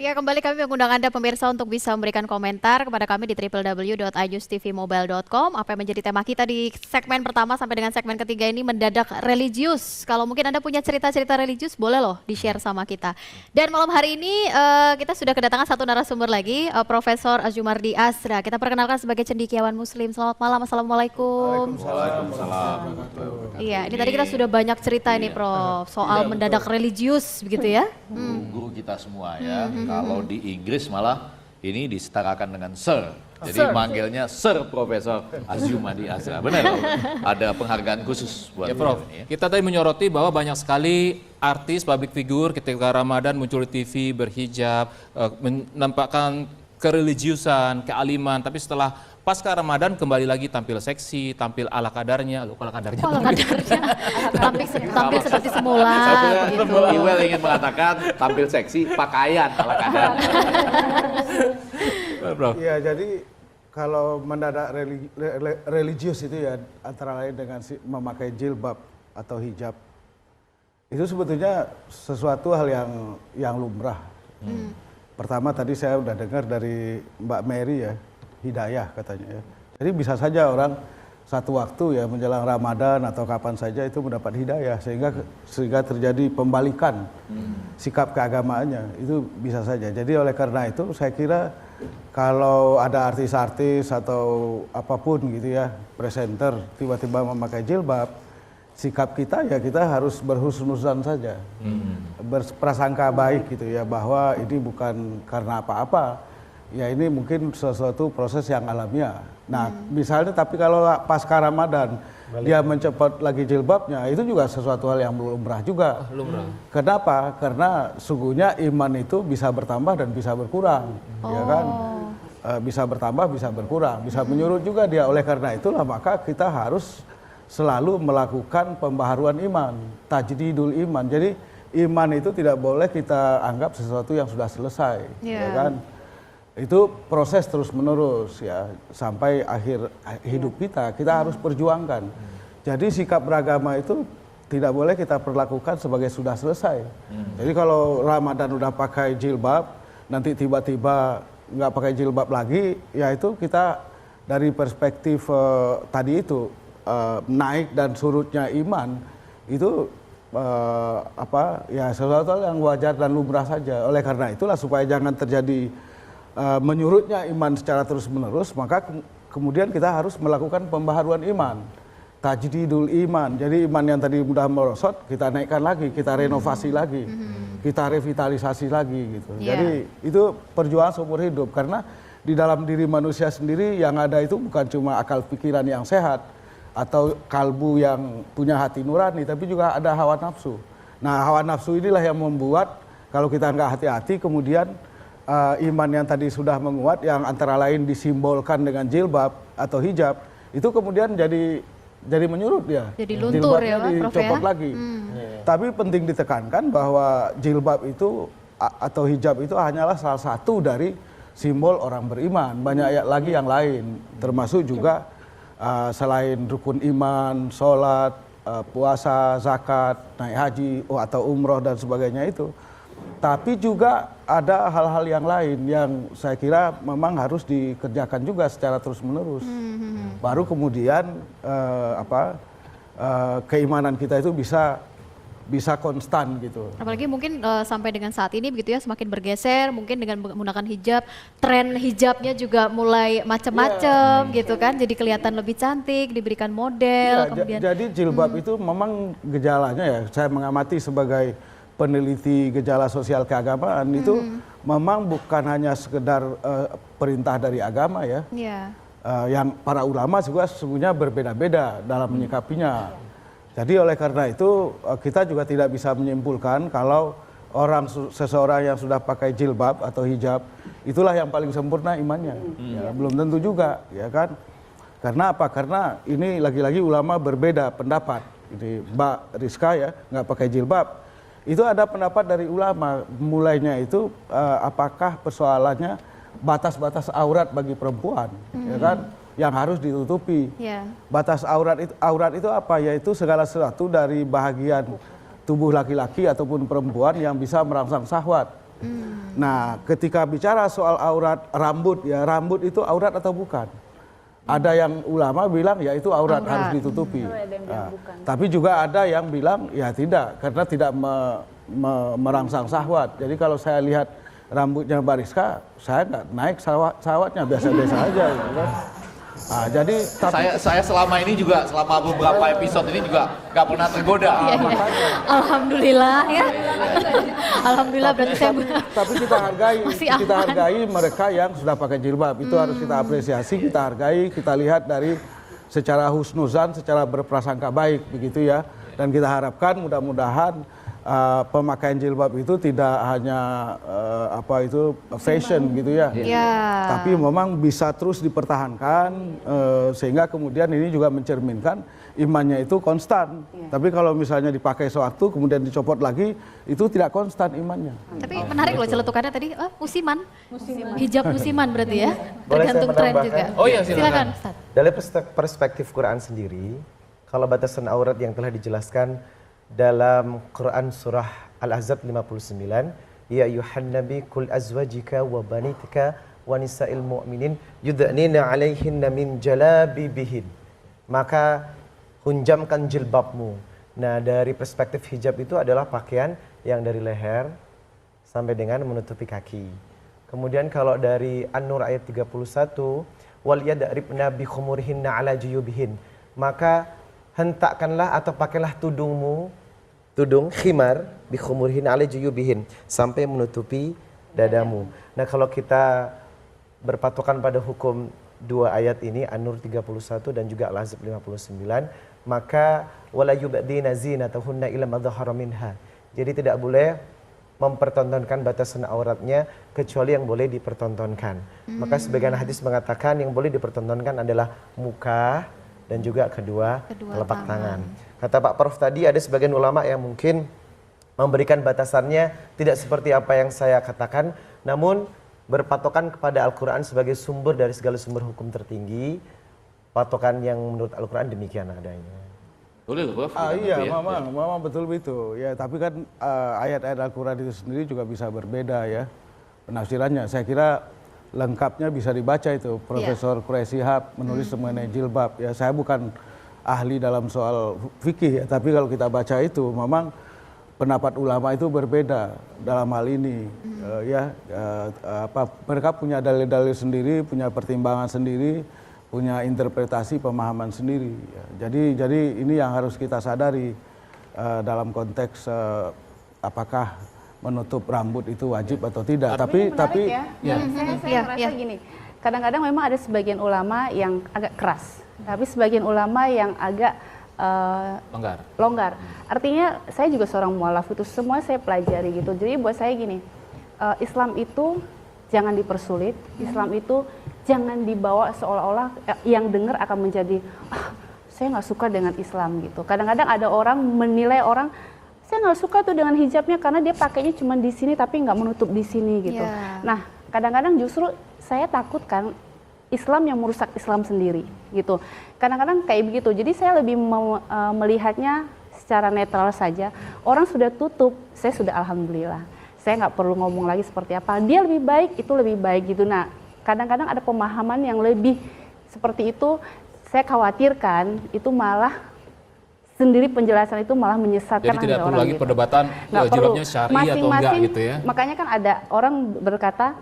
Ya, kembali kami mengundang Anda pemirsa untuk bisa memberikan komentar kepada kami di www.ajustvmobile.com. Apa yang menjadi tema kita di segmen pertama sampai dengan segmen ketiga ini mendadak religius. Kalau mungkin Anda punya cerita-cerita religius, boleh loh di-share sama kita. Dan malam hari ini kita sudah kedatangan satu narasumber lagi, Profesor Azumardi Azra. Kita perkenalkan sebagai cendekiawan Muslim. Selamat malam, Assalamualaikum. Waalaikumsalam. Iya, ini tadi kita sudah banyak cerita ini, Prof, soal mendadak religius, begitu ya? Guru kita semua ya. Kalau di Inggris malah ini disetarakan dengan Sir. Jadi manggilnya Sir Profesor Azumardi Azra. Benar, ada penghargaan khusus buat Ya Prof, ini ya. kita tadi menyoroti bahwa banyak sekali artis, public figure ketika Ramadan muncul di TV berhijab, menampakkan kereligiusan, kealiman, tapi setelah pasca Ramadan kembali lagi tampil seksi, tampil ala kadarnya, ala kadarnya. Ala kadarnya, tampil seperti semula. Gitu. Iwel ingin mengatakan tampil seksi, pakaian ala kadar. Iya, jadi kalau mendadak religius itu ya antara lain dengan memakai jilbab atau hijab, itu sebetulnya sesuatu hal yang lumrah. Pertama tadi saya udah dengar dari Mbak Mary ya, hidayah katanya ya. Jadi bisa saja orang satu waktu ya menjelang Ramadan atau kapan saja itu mendapat hidayah sehingga terjadi pembalikan sikap keagamaannya, itu bisa saja. Jadi oleh karena itu saya kira kalau ada artis-artis atau apapun gitu ya, presenter tiba-tiba memakai jilbab, sikap kita ya kita harus berhusnuzan saja, berprasangka baik gitu ya, bahwa ini bukan karena apa-apa, ya ini mungkin sesuatu proses yang alamiah. Nah misalnya tapi kalau pasca Ramadan dia mencopot lagi jilbabnya, itu juga sesuatu hal yang lumrah juga. Kenapa? Karena sungguhnya iman itu bisa bertambah dan bisa berkurang, ya kan? Bisa bertambah, bisa berkurang, bisa menyurut juga dia. Oleh karena itulah maka kita harus selalu melakukan pembaharuan iman, tajdidul iman. Jadi iman itu tidak boleh kita anggap sesuatu yang sudah selesai, ya kan? Itu proses terus menerus ya sampai akhir hidup kita harus perjuangkan. Jadi sikap beragama itu tidak boleh kita perlakukan sebagai sudah selesai. Jadi kalau Ramadan udah pakai jilbab, nanti tiba-tiba nggak pakai jilbab lagi, ya itu kita dari perspektif tadi itu naik dan surutnya iman itu ya sesuatu yang wajar dan lumrah saja. Oleh karena itulah supaya jangan terjadi menyurutnya iman secara terus-menerus, maka kemudian kita harus melakukan pembaharuan iman, tajdidul iman. Jadi iman yang tadi mudah merosot, kita naikkan lagi, kita renovasi lagi, kita revitalisasi lagi gitu. Jadi itu perjuangan seumur hidup, karena di dalam diri manusia sendiri yang ada itu bukan cuma akal pikiran yang sehat atau kalbu yang punya hati nurani, tapi juga ada hawa nafsu. Nah hawa nafsu inilah yang membuat kalau kita nggak hati-hati kemudian iman yang tadi sudah menguat, yang antara lain disimbolkan dengan jilbab atau hijab, itu kemudian jadi menyurut ya. Jadi luntur ya, Prof, dicopot ya? lagi. Tapi penting ditekankan bahwa jilbab itu atau hijab itu hanyalah salah satu dari simbol orang beriman. Banyak lagi yang lain, termasuk juga selain rukun iman, sholat, puasa, zakat, naik haji atau umroh dan sebagainya itu. Tapi juga ada hal-hal yang lain yang saya kira memang harus dikerjakan juga secara terus-menerus. Baru kemudian keimanan kita itu bisa konstan gitu. Apalagi mungkin sampai dengan saat ini begitu ya, semakin bergeser, mungkin dengan menggunakan hijab, tren hijabnya juga mulai macam-macam gitu kan, jadi kelihatan lebih cantik, diberikan model. Kemudian Jadi jilbab itu memang gejalanya ya, saya mengamati sebagai peneliti gejala sosial keagamaan itu memang bukan hanya sekedar perintah dari agama ya, yang para ulama juga sesungguhnya berbeda-beda dalam menyikapinya. Jadi oleh karena itu kita juga tidak bisa menyimpulkan kalau seseorang yang sudah pakai jilbab atau hijab itulah yang paling sempurna imannya. Ya, belum tentu juga, ya kan? Karena apa? Karena ini lagi-lagi ulama berbeda pendapat. Ini Mbak Rizka ya nggak pakai jilbab. Itu ada pendapat dari ulama, mulainya itu apakah persoalannya batas-batas aurat bagi perempuan, ya kan, yang harus ditutupi. Batas aurat itu apa? Yaitu segala sesuatu dari bahagian tubuh laki-laki ataupun perempuan yang bisa merangsang syahwat. Nah, ketika bicara soal aurat rambut, ya rambut itu aurat atau bukan? Ada yang ulama bilang ya itu aurat, harus ditutupi. Tapi juga ada yang bilang ya tidak, karena tidak merangsang syahwat. Jadi kalau saya lihat rambutnya Bariska, saya nggak naik syahwatnya, biasa-biasa aja. Gitu kan. Nah, jadi Saya selama ini juga, selama beberapa episode ini juga nggak pernah tergoda. Alhamdulillah ya. Alhamdulillah berarti saya tapi kita hargai mereka yang sudah pakai jilbab. Itu harus kita apresiasi, kita hargai, kita lihat dari secara husnuzan, secara berprasangka baik begitu ya. Dan kita harapkan mudah-mudahan pemakaian jilbab itu tidak hanya fashion gitu ya. Tapi memang bisa terus dipertahankan sehingga kemudian ini juga mencerminkan imannya itu konstan. Tapi kalau misalnya dipakai sewaktu kemudian dicopot lagi, itu tidak konstan imannya. Tapi menarik loh celetukannya tadi, musiman. Hijab musiman berarti ya. Tergantung tren juga. Oh iya, silakan Ustaz. Dari perspektif Quran sendiri, kalau batasan aurat yang telah dijelaskan dalam Quran surah Al-Ahzab 59, ya ayuhan nabi kul azwajika wa banitika wa nisa'il mu'minin yudhnina 'alaihinna min jalabibihin. Maka hunjamkan jilbabmu. Nah, dari perspektif hijab itu adalah pakaian yang dari leher sampai dengan menutupi kaki. Kemudian kalau dari An-Nur ayat 31, wal yadribna bi khumurihinna 'ala juyubihin. Maka hentakkanlah atau pakailah tudung khimar bi khumurihin ala juyubihin sampai menutupi dadamu. Nah, kalau kita berpatokan pada hukum dua ayat ini, An-Nur 31 dan juga Al-Ahzab 59, maka wala yubdina zinatahunna illa ma dhahara minha. Jadi tidak boleh mempertontonkan batasan auratnya kecuali yang boleh dipertontonkan. Maka sebagian hadis mengatakan yang boleh dipertontonkan adalah muka dan juga kedua telapak tangan. Kata Pak Prof tadi, ada sebagian ulama yang mungkin memberikan batasannya tidak seperti apa yang saya katakan, namun berpatokan kepada Al-Quran sebagai sumber dari segala sumber hukum tertinggi. Patokan yang menurut Al-Quran demikian adanya. Boleh loh, Prof. Iya, memang betul begitu. Ya, tapi kan ayat-ayat Al-Quran itu sendiri juga bisa berbeda ya penafsirannya. Saya kira lengkapnya bisa dibaca itu. Profesor Quraisy Shihab menulis mengenai jilbab. Ya, saya bukan ahli dalam soal fikih ya, tapi kalau kita baca itu memang pendapat ulama itu berbeda dalam hal ini. Mereka punya dalil-dalil sendiri, punya pertimbangan sendiri, punya interpretasi pemahaman sendiri. Ya. Jadi ini yang harus kita sadari dalam konteks apakah menutup rambut itu wajib atau tidak. Tapi saya merasa gini, kadang-kadang memang ada sebagian ulama yang agak keras, tapi sebagian ulama yang agak longgar. Artinya saya juga seorang mualaf, itu semua saya pelajari gitu. Jadi buat saya gini, Islam itu jangan dipersulit, Islam itu jangan dibawa seolah-olah yang dengar akan menjadi saya nggak suka dengan Islam gitu. Kadang-kadang ada orang menilai orang, saya nggak suka tuh dengan hijabnya karena dia pakainya cuma di sini tapi nggak menutup di sini gitu. Nah, kadang-kadang justru saya takutkan Islam yang merusak Islam sendiri gitu. Kadang-kadang kayak begitu. Jadi saya lebih melihatnya secara netral saja. Orang sudah tutup, saya sudah alhamdulillah. Saya nggak perlu ngomong lagi seperti apa. Dia lebih baik, itu lebih baik gitu. Nah, kadang-kadang ada pemahaman yang lebih seperti itu. Saya khawatirkan itu malah sendiri penjelasan itu malah menyesatkan. Jadi tidak perlu lagi gitu. Perdebatan jilbabnya syar'i atau enggak gitu ya. Makanya kan ada orang berkata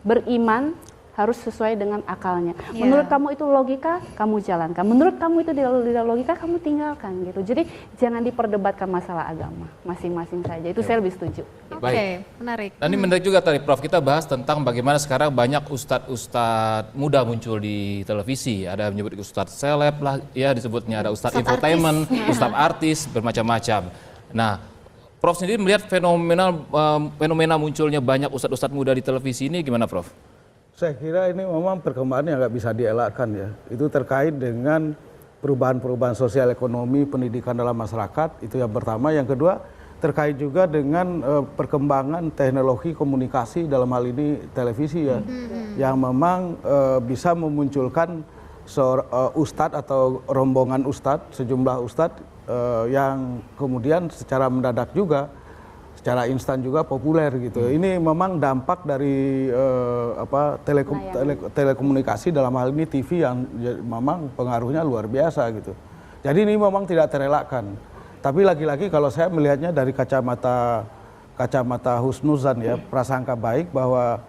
beriman harus sesuai dengan akalnya. Menurut kamu itu logika, kamu jalankan. Menurut kamu itu tidak logika, kamu tinggalkan gitu. Jadi jangan diperdebatkan masalah agama, masing-masing saja. Itu saya lebih setuju. Oke, menarik. Dan ini menarik juga tadi Prof, kita bahas tentang bagaimana sekarang banyak ustadz-ustadz muda muncul di televisi. Ada menyebut ustadz seleb lah, ya disebutnya ada ustadz infotainment, ustadz artis, bermacam-macam. Nah, Prof sendiri melihat fenomena munculnya banyak ustadz-ustadz muda di televisi ini gimana, Prof? Saya kira ini memang perkembangan yang nggak bisa dielakkan ya. Itu terkait dengan perubahan-perubahan sosial ekonomi, pendidikan dalam masyarakat, itu yang pertama. Yang kedua, terkait juga dengan perkembangan teknologi komunikasi dalam hal ini televisi ya. Yang memang bisa memunculkan ustadz atau rombongan ustadz, sejumlah ustadz yang kemudian secara mendadak juga secara instan juga populer gitu. Ini memang dampak dari telekomunikasi, dalam hal ini TV, yang memang pengaruhnya luar biasa gitu. Jadi ini memang tidak terelakkan. Tapi lagi-lagi kalau saya melihatnya dari kacamata husnuzan ya, prasangka baik bahwa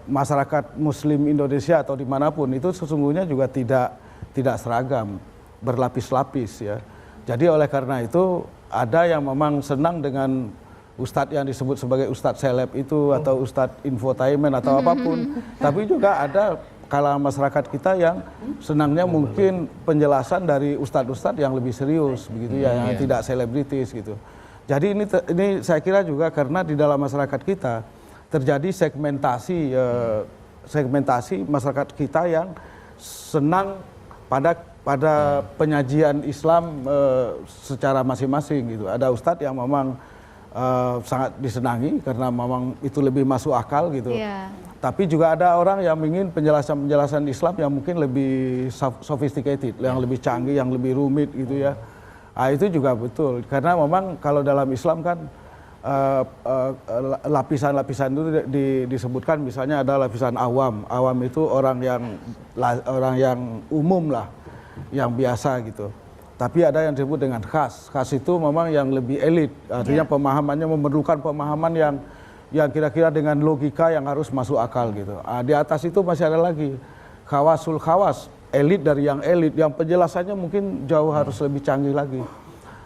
masyarakat Muslim Indonesia atau dimanapun itu sesungguhnya juga tidak seragam, berlapis-lapis ya. Jadi oleh karena itu ada yang memang senang dengan ustadz yang disebut sebagai ustadz seleb itu atau ustadz infotainment atau apapun. Tapi juga ada kalangan masyarakat kita yang senangnya mungkin penjelasan dari ustadz-ustadz yang lebih serius begitu ya, yang tidak selebritis gitu. Jadi ini saya kira juga karena di dalam masyarakat kita terjadi segmentasi masyarakat kita yang senang pada penyajian Islam secara masing-masing gitu. Ada ustadz yang memang sangat disenangi karena memang itu lebih masuk akal gitu. Tapi juga ada orang yang ingin penjelasan Islam yang mungkin lebih sophisticated, yang lebih canggih, yang lebih rumit gitu ya. Itu juga betul karena memang kalau dalam Islam kan lapisan-lapisan itu disebutkan, misalnya ada lapisan awam. Awam itu orang yang umum lah, yang biasa gitu. Tapi ada yang disebut dengan khas. Khas itu memang yang lebih elit. Artinya pemahamannya memerlukan pemahaman yang kira-kira dengan logika yang harus masuk akal gitu. Di atas itu masih ada lagi khawasul khawas, elit dari yang elit, yang penjelasannya mungkin jauh harus lebih canggih lagi.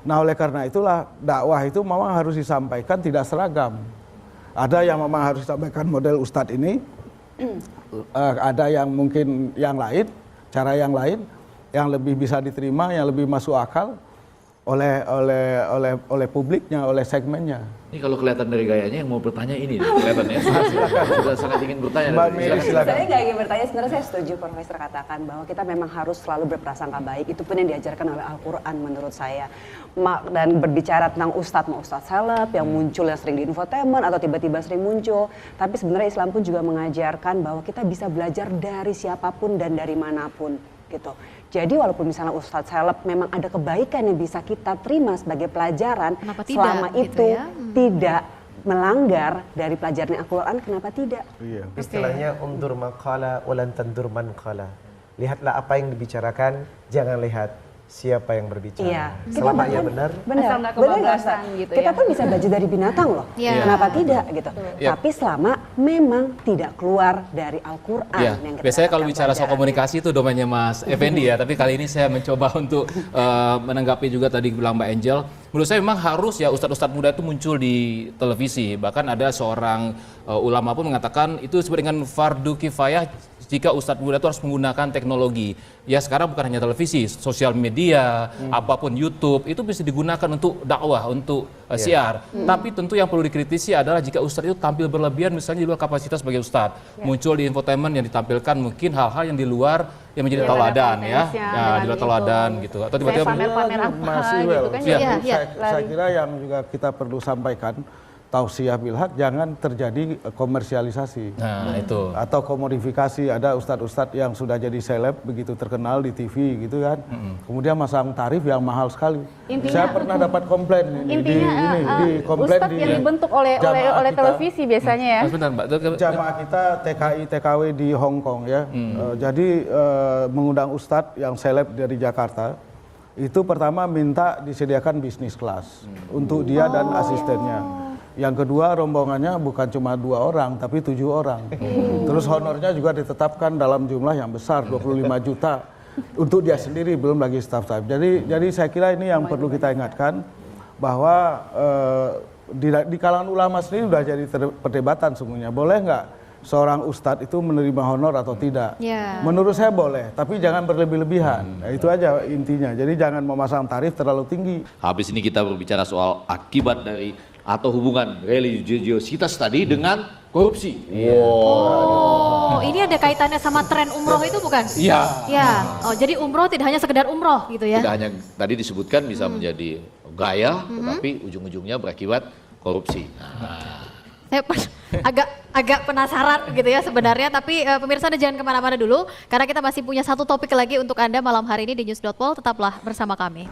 Nah oleh karena itulah dakwah itu memang harus disampaikan tidak seragam. Ada yang memang harus disampaikan model ustadz ini, ada yang mungkin yang lain, cara yang lain, yang lebih bisa diterima, yang lebih masuk akal oleh publiknya, oleh segmennya. Ini kalau kelihatan dari gayanya yang mau bertanya ini kelihatannya. Sudah sangat ingin bertanya. Mbak Mary, saya nggak ingin bertanya, sebenarnya saya setuju Profesor katakan bahwa kita memang harus selalu berprasangka baik. Itu pun yang diajarkan oleh Al-Quran menurut saya. Dan berbicara tentang ustadz seleb yang muncul, yang sering di infotainment atau tiba-tiba sering muncul. Tapi sebenarnya Islam pun juga mengajarkan bahwa kita bisa belajar dari siapapun dan dari manapun gitu. Jadi walaupun misalnya ustadz seleb memang ada kebaikan yang bisa kita terima sebagai pelajaran, selama itu tidak melanggar dari pelajaran Al-Quran, kenapa tidak? Istilahnya undur maqala walan tandur man qala. Lihatlah apa yang dibicarakan, jangan lihat siapa yang berbicara. Selama ia benar Benar gitu kita pun bisa belajar dari binatang loh. Kenapa tidak gitu? Tapi selama memang tidak keluar dari Al-Qur'an yang kita biasanya kalau bicara soal komunikasi itu domainnya Mas Effendi ya, tapi kali ini saya mencoba untuk menanggapi juga tadi bilang Mbak Angel. Menurut saya memang harus ya ustadz-ustadz muda itu muncul di televisi. Bahkan ada seorang ulama pun mengatakan itu seperti dengan fardu kifayah jika ustadz muda itu harus menggunakan teknologi. Ya sekarang bukan hanya televisi, sosial media, apapun YouTube, itu bisa digunakan untuk dakwah, untuk siar. Tapi tentu yang perlu dikritisi adalah jika ustadz itu tampil berlebihan, misalnya di luar kapasitas sebagai ustadz. Muncul di infotainment yang ditampilkan mungkin hal-hal yang di luar yang menjadi tauladan ya. Di luar tauladan gitu. Atau tiba-tiba pamer apa gitu kan. Saya kira yang juga kita perlu sampaikan, tausiah bilhaq, jangan terjadi komersialisasi. Nah, itu. Atau komodifikasi. Ada ustadz-ustadz yang sudah jadi seleb, begitu terkenal di TV gitu kan. Kemudian masang tarif yang mahal sekali. Saya pernah dapat komplain ini, di komplain ustadz di yang dibentuk oleh televisi biasanya ya. Sebentar Mbak. Jamaah kita TKI TKW di Hong Kong ya. Jadi mengundang ustadz yang seleb dari Jakarta. Itu pertama minta disediakan bisnis kelas untuk dia dan asistennya. Yang kedua, rombongannya bukan cuma 2 orang, tapi 7 orang. Terus honornya juga ditetapkan dalam jumlah yang besar, 25 juta. Untuk dia sendiri, belum lagi staff-staff. Jadi saya kira ini yang perlu kita ingatkan, bahwa di kalangan ulama sendiri sudah jadi perdebatan semuanya. Boleh nggak seorang ustadz itu menerima honor atau tidak? Menurut saya boleh, tapi jangan berlebih-lebihan. Nah, itu aja intinya. Jadi jangan memasang tarif terlalu tinggi. Habis ini kita berbicara soal akibat dari atau hubungan religiositas tadi dengan korupsi. Oh, ini ada kaitannya sama tren umroh itu bukan? Iya. Ya. Oh, jadi umroh tidak hanya sekedar umroh gitu ya? Tidak hanya tadi disebutkan bisa menjadi gaya, tetapi ujung-ujungnya berakibat korupsi. Saya agak penasaran gitu ya sebenarnya, tapi pemirsa Anda jangan kemana-mana dulu, karena kita masih punya satu topik lagi untuk Anda malam hari ini di News.pol, tetaplah bersama kami.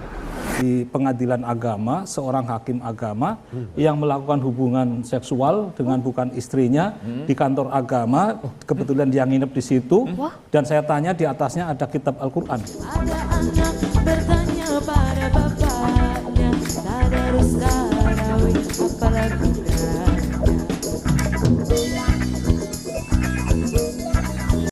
di pengadilan agama, seorang hakim agama yang melakukan hubungan seksual dengan bukan istrinya di kantor agama, kebetulan dia nginep di situ, dan saya tanya di atasnya ada kitab Al-Quran.